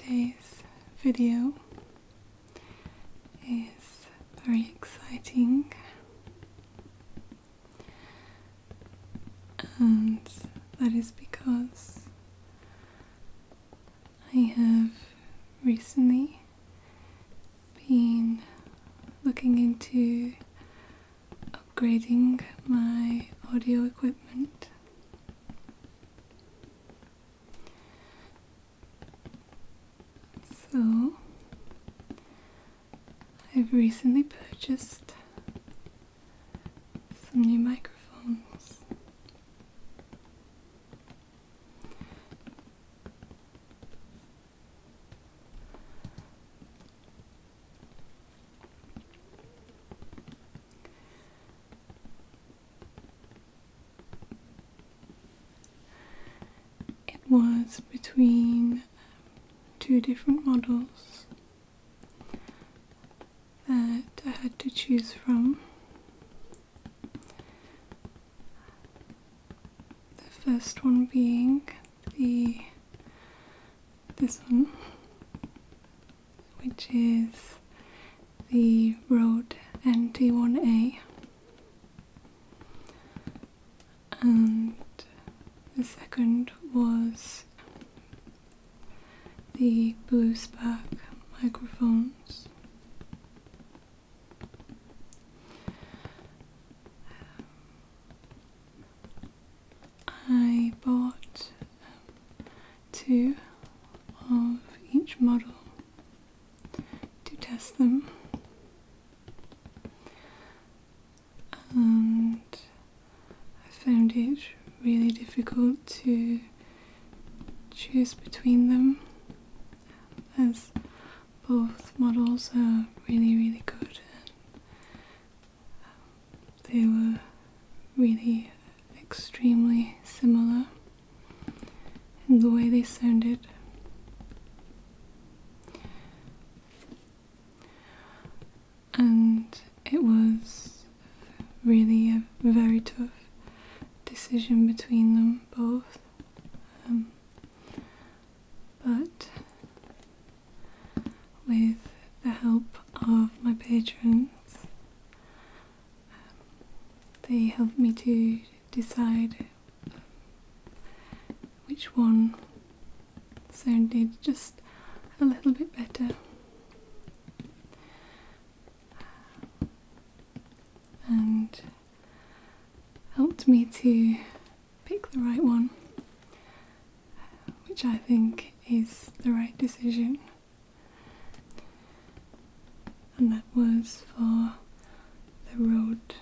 today's video is very exciting, and that is because I have recently been looking into upgrading my audio equipment. So I've recently purchased some new microphones. It was between two different models that I had to choose from. The first one being this one, which is the Rode NT1-A, and the second was the Blue Spark microphones. I bought two of each model to test them, and I found it really difficult to choose between them, as both models are really good, and they were really extremely similar in the way they sounded. And it was really a very tough decision between them both, but with the help of my patrons, they helped me to decide which one sounded just a little bit better, and helped me to pick the right one, which I think is the right decision. And that was for the Rode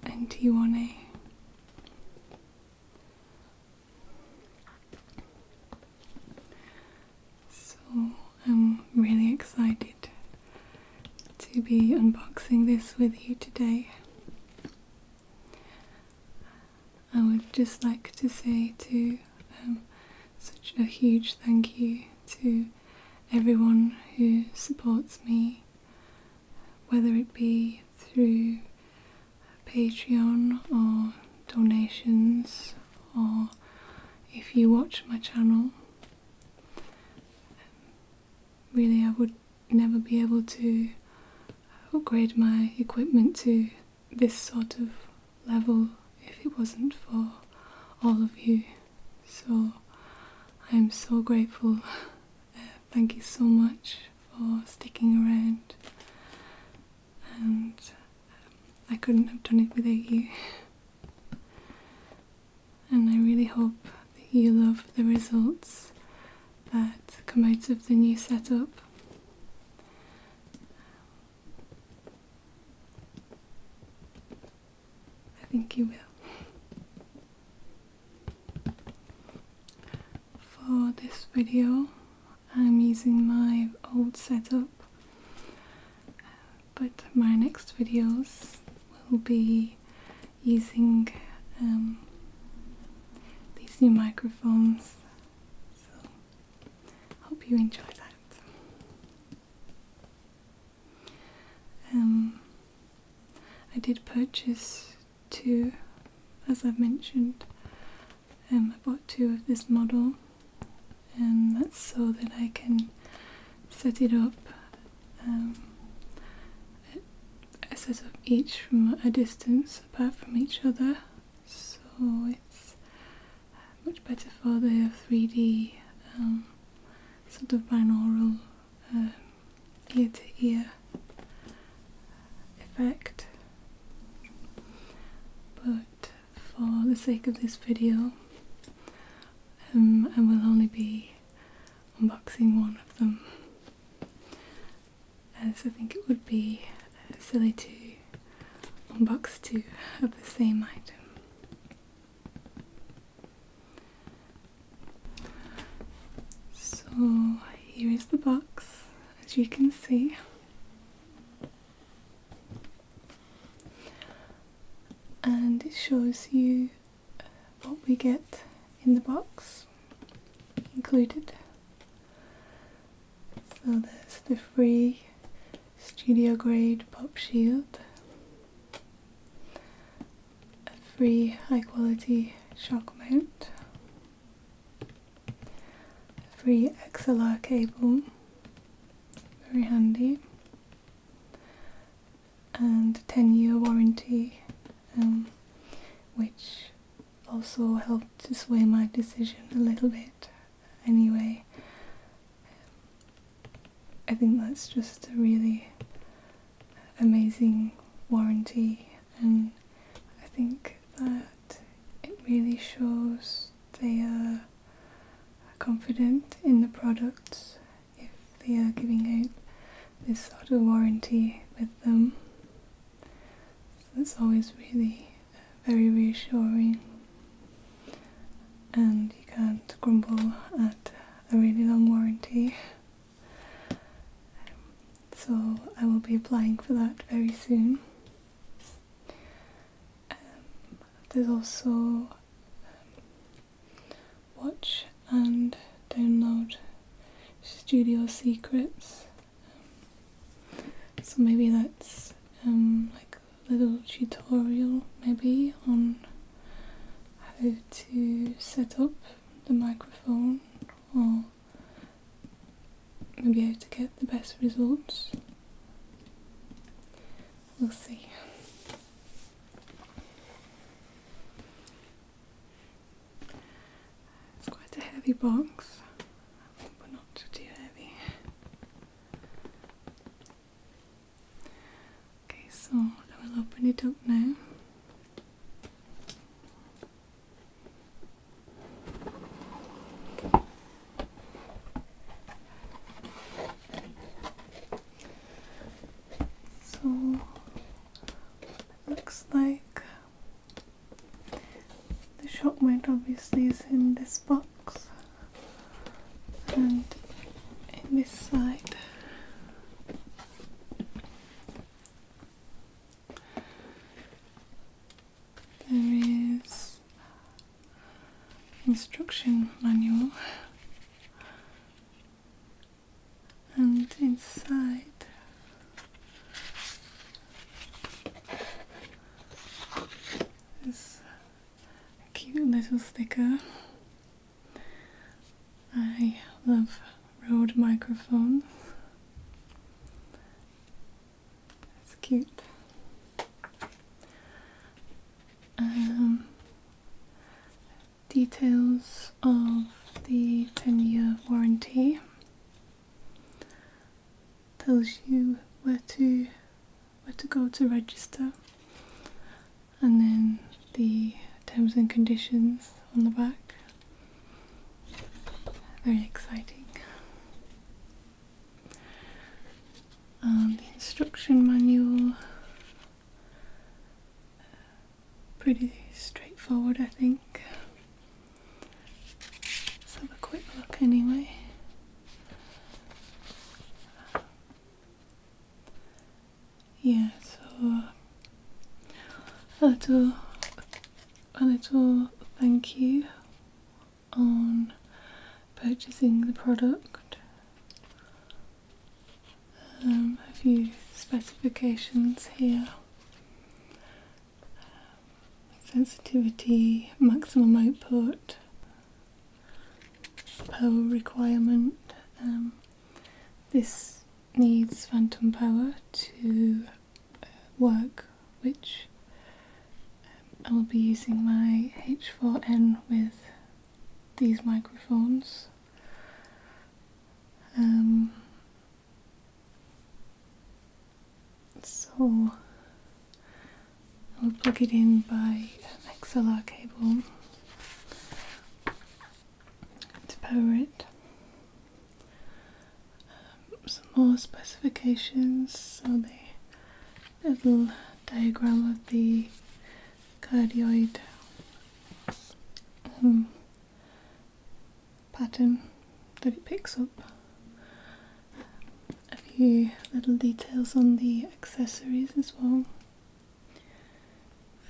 NT1-A. So I'm really excited to be unboxing this with you today. I would just like to say such a huge thank you to everyone who supports me, whether it be through Patreon or donations, or if you watch my channel. Really, I would never be able to upgrade my equipment to this sort of level if it wasn't for all of you. So I am so grateful. Thank you so much for sticking around, and I couldn't have done it without you. And I really hope that you love the results that come out of the new setup. I think you will. For this video, I'm using my old setup, but my next videos will be using these new microphones, so hope you enjoy that. I did purchase two, as I've mentioned. I bought two of this model, and that's so that I can set it up, set up each from a distance apart from each other, so it's much better for the 3D sort of binaural ear-to-ear effect. But for the sake of this video, I will only be unboxing one of them, as I think it would be silly to unbox two of the same item. So here is the box, as you can see. And it shows you what we get in the box included. So there's the free studio grade pop shield, a free high quality shock mount, a free XLR cable, very handy, and a 10-year warranty, which also helped to sway my decision a little bit. Anyway, I think that's just a really amazing warranty, and I think that it really shows they are confident in the products if they are giving out this sort of warranty with them. So it's always really very reassuring, and you can't grumble at a really long warranty. So I will be applying for that very soon. There's also watch and download studio secrets. So maybe that's like a little tutorial maybe on how to set up the microphone, or maybe how to get the best results. We'll see. It's quite a heavy box, but not too heavy. Okay, so I will open it up now. So it looks like the shock mount obviously is in this box, and in this side there is instruction manual, and inside this cute little sticker. I love Rode microphones. It's cute. Details of the 10-year warranty. Tells you where to go to register, and then the terms and conditions on the back. Very exciting. The instruction manual, pretty straightforward I think. Let's have a quick look anyway. Yeah, so a little thank you on purchasing the product. A few specifications here. Sensitivity, maximum output, power requirement. This needs phantom power to work, which I will be using my H4n with these microphones. So I'll plug it in by an XLR cable to power it. Some more specifications, so the little diagram of the cardioid pattern that it picks up. A few little details on the accessories as well.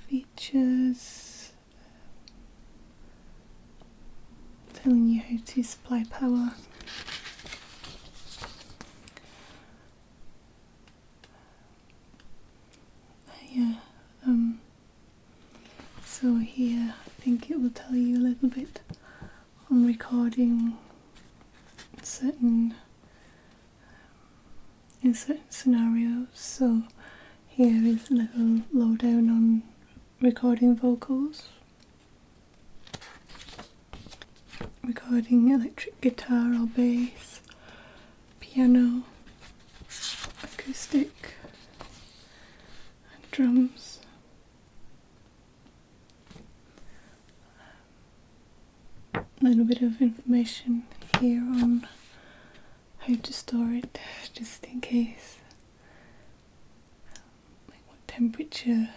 Features telling you how to supply power. So here I think it will tell you a little bit on recording in certain scenarios. So here is a little lowdown on recording vocals, recording electric guitar or bass, piano, acoustic, and drums. A little bit of information here on how to store it, just in case, like what temperature,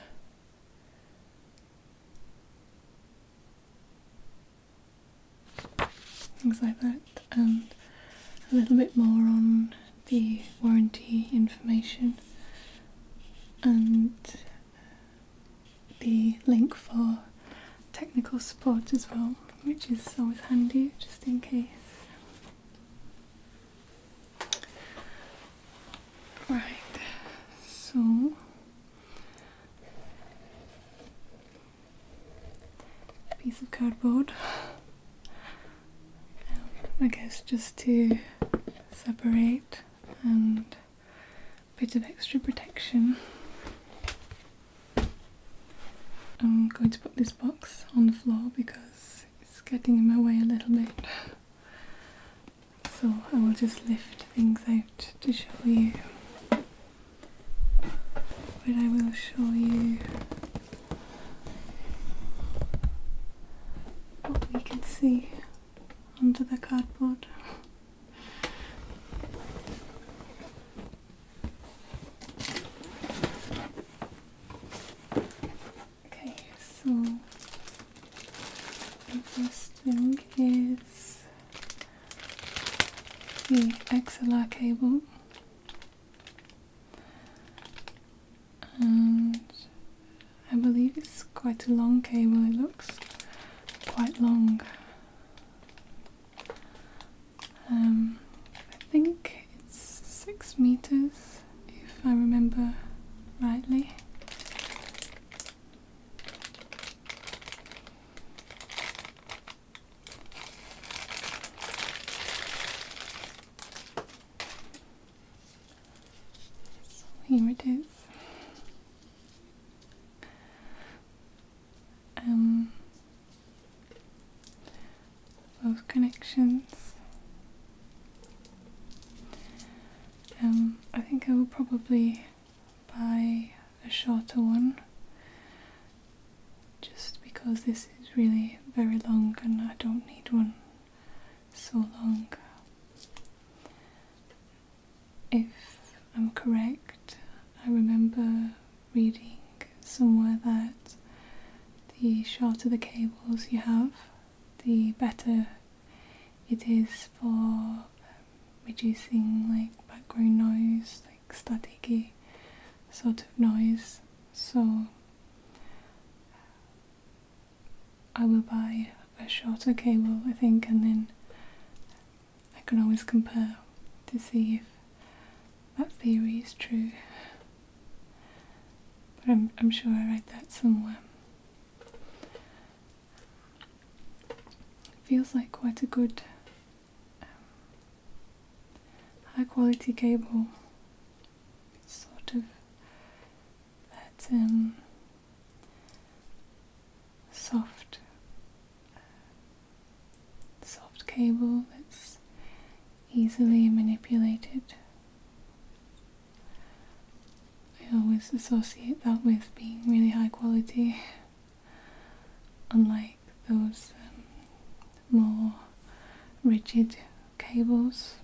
things like that, and a little bit more on the warranty information and the link for technical support as well, which is always handy just in case. Right, so a piece of cardboard, I guess just to separate, and a bit of extra protection. I'm going to put this box on the floor because it's getting in my way a little bit. So I will just lift things out to show you. But I will show you what we can see under the cardboard. Okay, so the first thing is the XLR cable, and I believe it's quite a long cable. It looks quite long. I think it's 6 meters if I remember rightly. Here it is. Both connections. I think I will probably buy a shorter one, just because this is really very long and I don't need one so long. If I'm correct, I remember reading somewhere that the shorter the cables you have, the better it is for reducing like background noise, like staticky sort of noise. So I will buy a shorter cable, I think, and then I can always compare to see if that theory is true. But I'm sure I read that somewhere. Feels like quite a good high quality cable. It's sort of that soft cable that's easily manipulated. I always associate that with being really high quality, unlike those more rigid cables.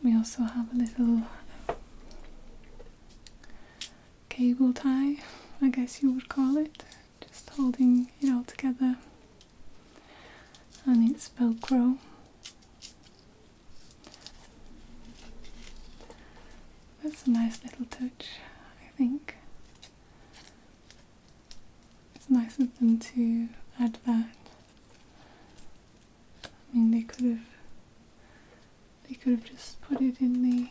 We also have a little cable tie, I guess you would call it, just holding it all together, and it's Velcro. That's a nice little touch, I think. It's nice of them to add that. I mean, they could have just put it in the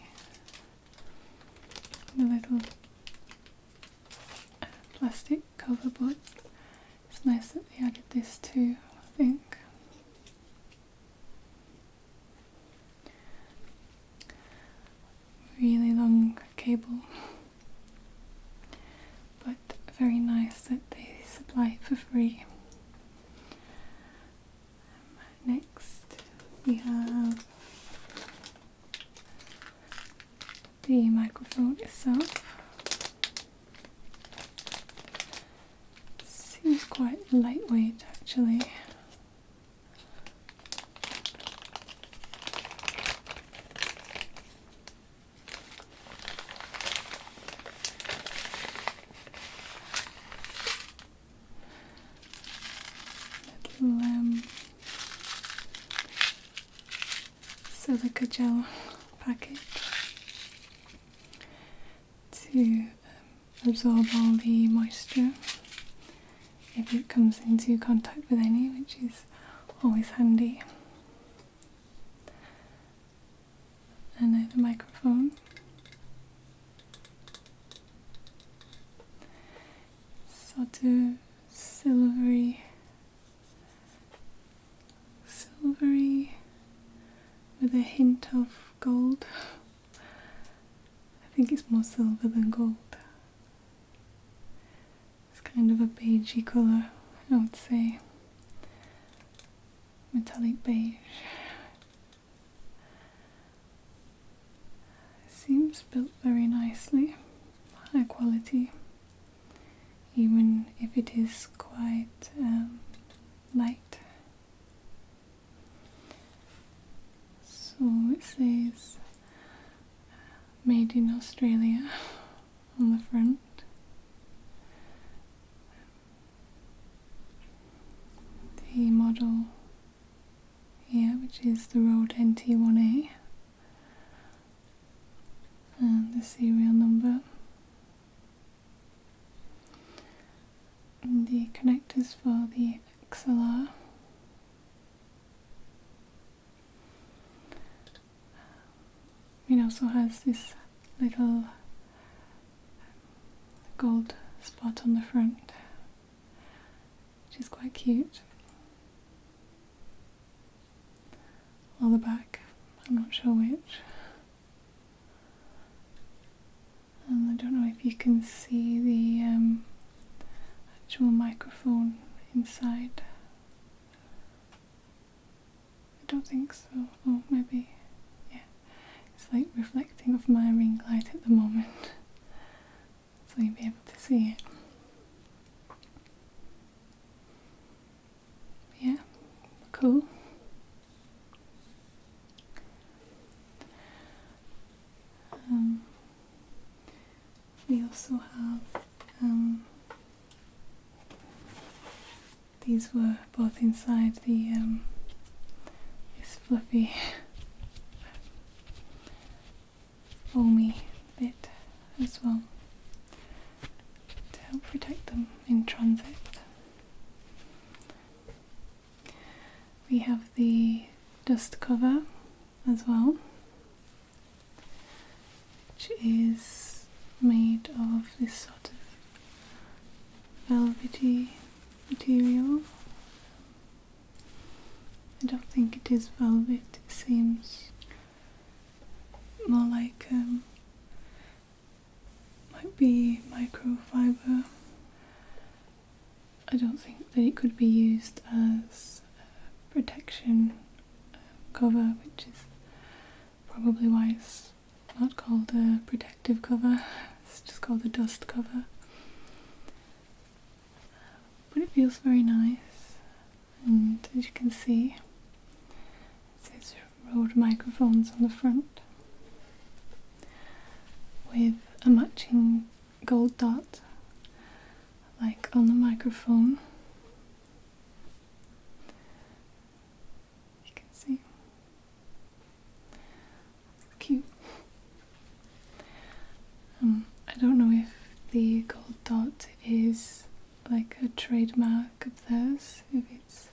little plastic cover, but it's nice that they added this too, I think. Really long cable, but very nice that they supply it for free. Next we have the microphone itself. Seems quite lightweight actually. Little silica gel packet to absorb all the moisture if it comes into contact with any, which is always handy. And the microphone. Sort of silvery with a hint of gold. I think it's more silver than gold. It's kind of a beigey colour, I would say. Metallic beige. Seems built very nicely, high quality, even if it is quite light. So it says made in Australia on the front. The model here, which is the Rode NT1-A, and the serial number, and the connectors for the XLR. It also has this little gold spot on the front, which is quite cute. Or the back, I'm not sure which. And I don't know if you can see the actual microphone inside. I don't think so. Oh, maybe. Yeah. It's like reflecting off my ring light at the moment, so you'll be able to see it. Yeah, cool. We also have these were both inside the this fluffy foamy bit as well to help protect them in transit. We have the dust cover as well, which is made of this sort of velvety material. I don't think it is velvet, it seems more like might be microfiber. I don't think that it could be used as a protection cover, which is probably why it's not called a protective cover, it's just called a dust cover. But it feels very nice, and as you can see, it says Rode microphones on the front with a matching gold dot like on the microphone. You can see. It's cute. I don't know if the gold dot is like a trademark of theirs, if it's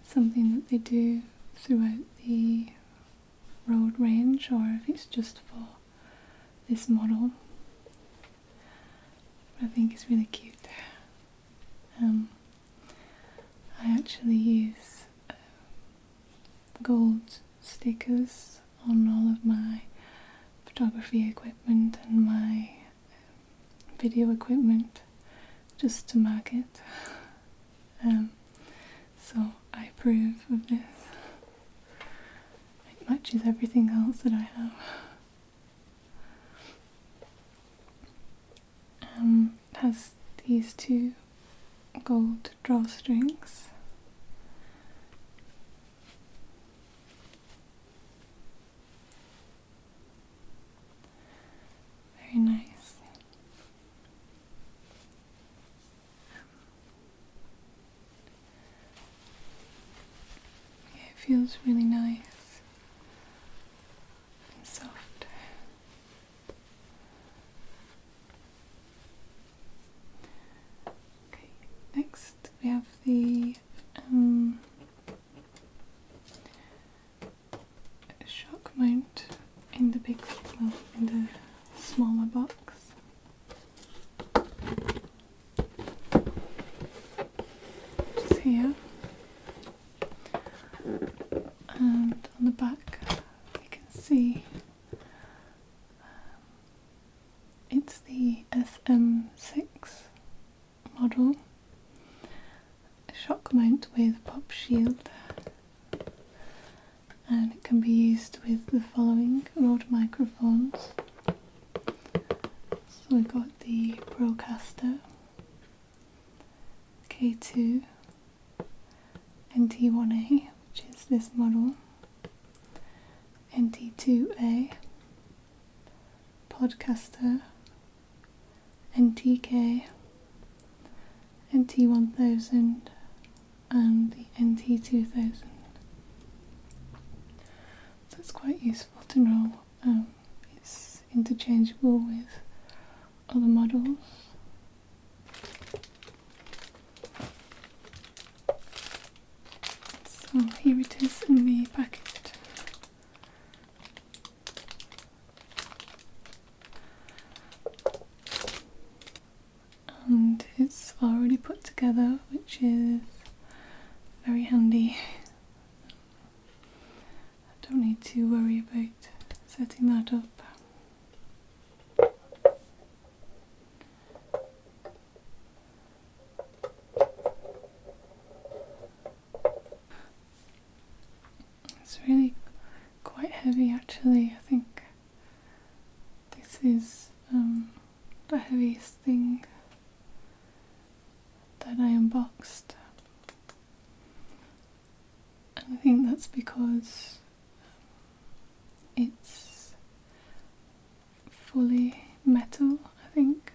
something that they do throughout the Rode range, or if it's just for this model. But I think it's really cute. I actually use gold stickers on all of my photography equipment and my video equipment just to mark it. So I approve of this. It matches everything else that I have. It has these two gold drawstrings. Very nice. Yeah, it feels really nice and soft. Okay, next we have the shock mount in the in the smaller box. Which is here. And on the back you can see it's the SM6 model, a shock mount with pop shield, and it can be used with the following Rode microphones. So we've got the Procaster K2 NT1-A, which is this model, NT2-A, Podcaster, NTK, NT1000 and the NT2000. So it's quite useful to know it's interchangeable with other models. So here it is in the packet. And it's already put together, which is very handy. I don't need to worry about setting that up. It's really quite heavy actually. I think this is the heaviest thing that I unboxed, and I think that's because it's fully metal, I think.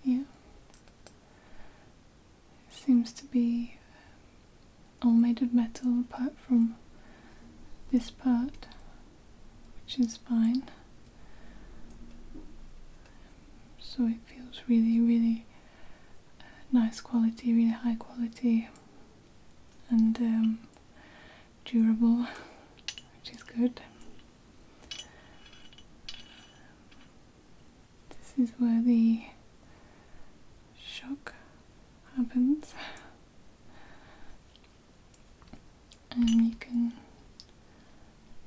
Yeah, it seems to be all made of metal apart from this part, which is fine. So it feels really, really nice quality, really high quality, and durable, which is good. This is where the shock happens.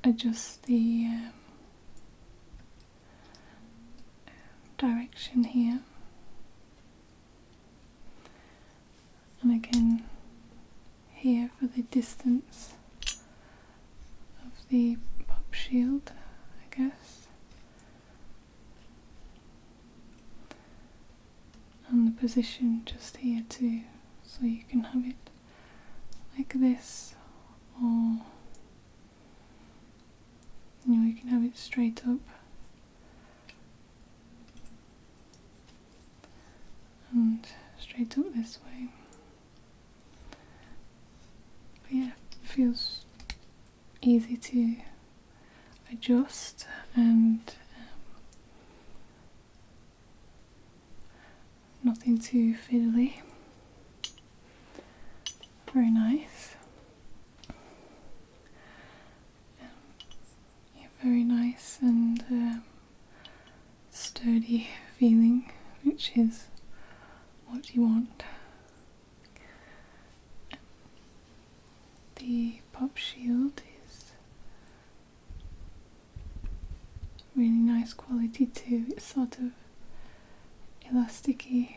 adjust the direction here, and again here for the distance of the pop shield, I guess, and the position just here too, so you can have it like this, or you can have it straight up and straight up this way. But yeah, it feels easy to adjust and nothing too fiddly. Very nice. Yeah, very nice and sturdy feeling, which is what you want. The pop shield is really nice quality too. It's sort of elasticy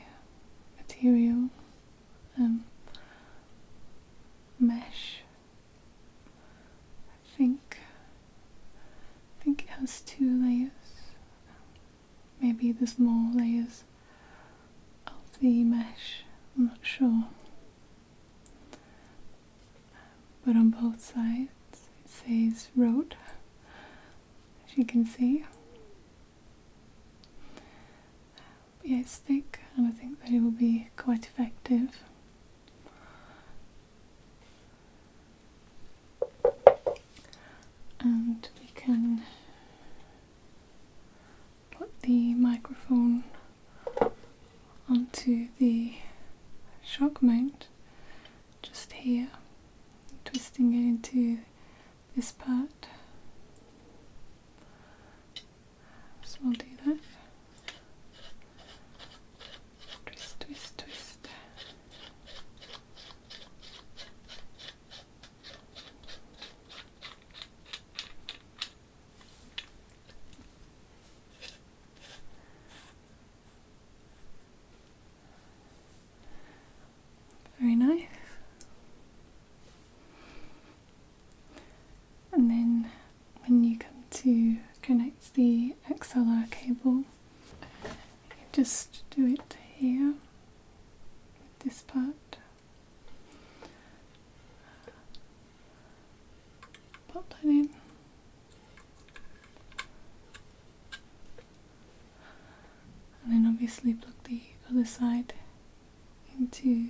material, mesh. I think it has 2 layers. Maybe there's more layers of the mesh, I'm not sure. But on both sides it says Road, as you can see. But yeah, it's thick, and I think that it will be quite effective. And we can put the microphone onto the shock mount just here, twisting it into this part. So I'll do that. Twist, twist, twist. Very nice. And then when you come to connect the XLR cable, you just do it here with this part. Pop that in. And then obviously plug the other side into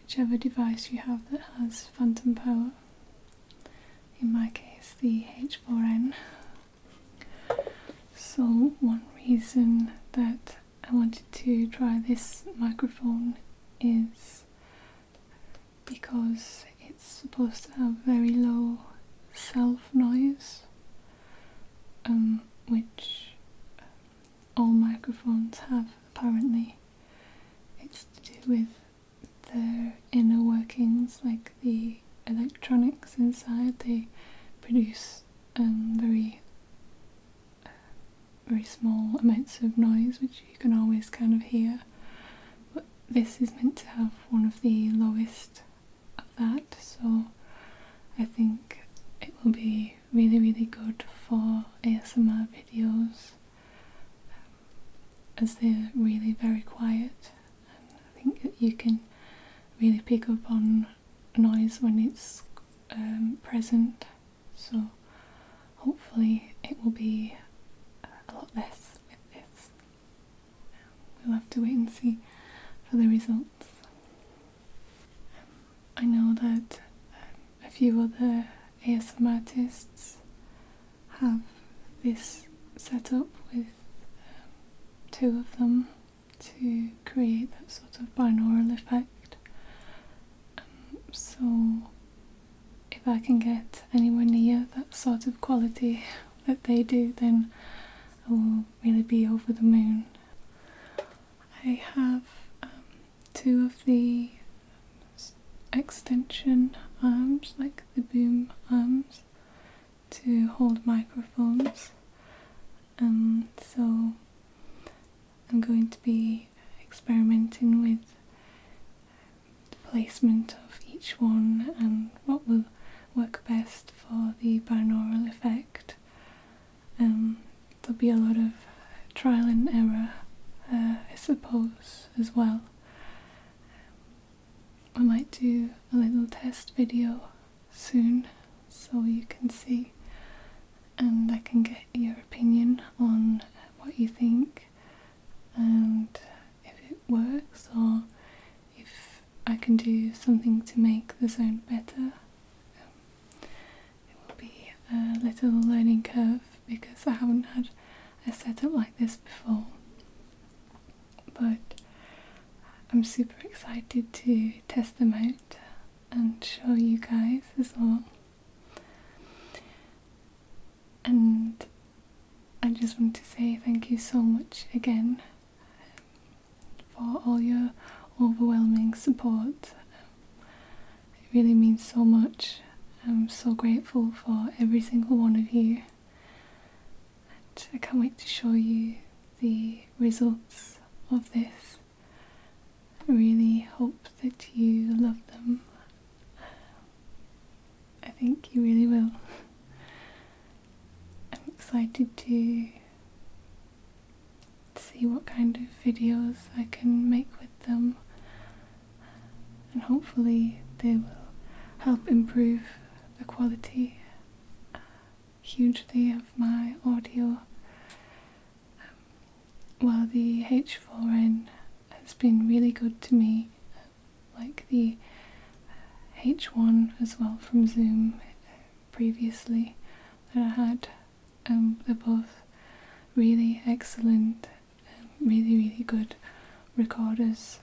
whichever device you have that has phantom power. In my case, the H4n. So one reason that I wanted to try this microphone is because it's supposed to have very low self noise, which all microphones have apparently. It's to do with their inner workings, like the electronics inside. They produce very small amounts of noise, which you can always kind of hear, but this is meant to have one of the lowest of that, so I think it will be really, really good for ASMR videos, as they're really very quiet, and I think that you can really pick up on noise when it's present, so hopefully it will be a lot less with this. We'll have to wait and see for the results. I know that a few other ASMR artists have this set up with 2 of them to create that sort of binaural effect. So if I can get anywhere near that sort of quality that they do, then I will really be over the moon. I have 2 of the extension arms, like the boom arms, placement of each one and what will work best for the binaural effect. There'll be a lot of trial and error, I suppose, as well. I might do a little test video soon so you can see, and I can get your opinion on what you think and if it works or if I can do something to make the sound better. It will be a little learning curve because I haven't had a setup like this before, but I'm super excited to test them out and show you guys as well. And I just want to say thank you so much again for all your overwhelming support. It really means so much. I'm so grateful for every single one of you. And I can't wait to show you the results of this. I really hope that you love them. I think you really will. I'm excited to see what kind of videos I can make with them, and hopefully they will help improve the quality hugely of my audio. While the H4n has been really good to me, like the H1 as well from Zoom previously that I had, they're both really excellent, really good recorders,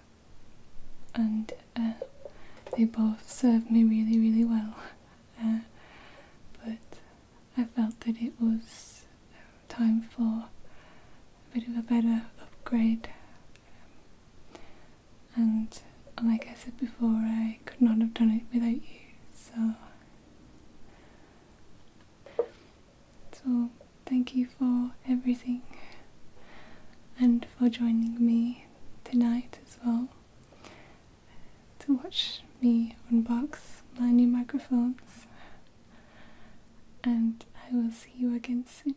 and they both serve me really well, but I felt that it was time for a bit of a better upgrade, and like I said before, I could not have done it without you, so thank you for everything and for joining me tonight as well to watch me unbox my new microphones, and I will see you again soon.